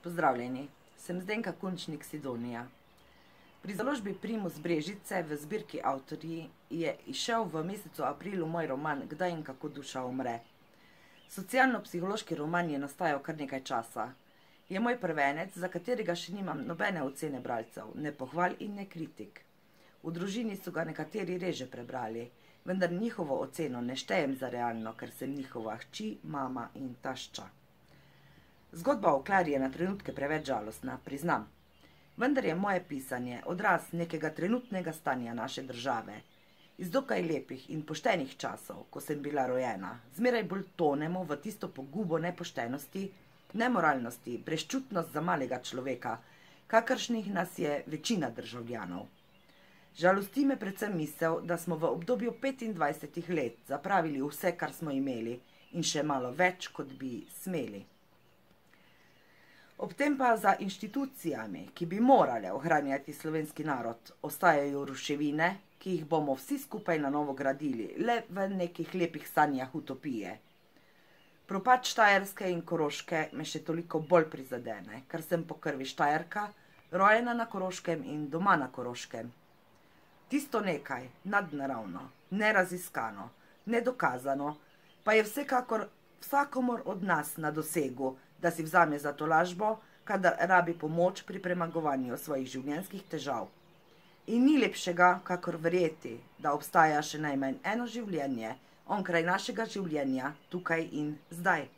Pozdravljeni, sem Zdenka Kunčnik Sidonija. Pri založbi Primus Brežice v zbirki Avtorji je izšel v mesecu aprilu moj roman Kdaj in kako duša umre. Socialno-psihološki roman je nastajal kar nekaj časa. Je moj prvenec, za katerega še nimam nobene ocene bralcev, ne pohval in ne kritik. V družini so ga nekateri reže prebrali, vendar njihovo oceno ne štejem za realno, ker sem njihova hči, mama in tašča. Zgodba o Klari je na trenutke preveč žalostna, priznam. Vendar je moje pisanje odraz nekega trenutnega stanja naše države. Iz dokaj lepih in poštenih časov, ko sem bila rojena, zmeraj bolj tonemo v tisto pogubo nepoštenosti, nemoralnosti, brezčutnost za malega človeka, kakršnih nas je večina državljanov. Žalosti me predvsem misel, da smo v obdobju 25 let zapravili vse, kar smo imeli, in še malo več, kot bi smeli. Ob tem pa za inštitucijami, ki bi morale ohranjati slovenski narod, ostajajo ruševine, ki jih bomo vsi skupaj na novo gradili, le v nekih lepih sanjah utopije. Propad Štajerske in Koroške me še toliko bolj prizadene, ker sem po krvi Štajerka, rojena na Koroškem in doma na Koroškem. Tisto nekaj nadnaravno, neraziskano, nedokazano, pa je vsekakor vsakomur od nas na dosegu, da si vzame za tolažbo, kadar rabi pomoč pri premagovanju svojih življenjskih težav. In ni lepšega, kakor verjeti, da obstaja še najmanj eno življenje onkraj našega življenja, tukaj in zdaj.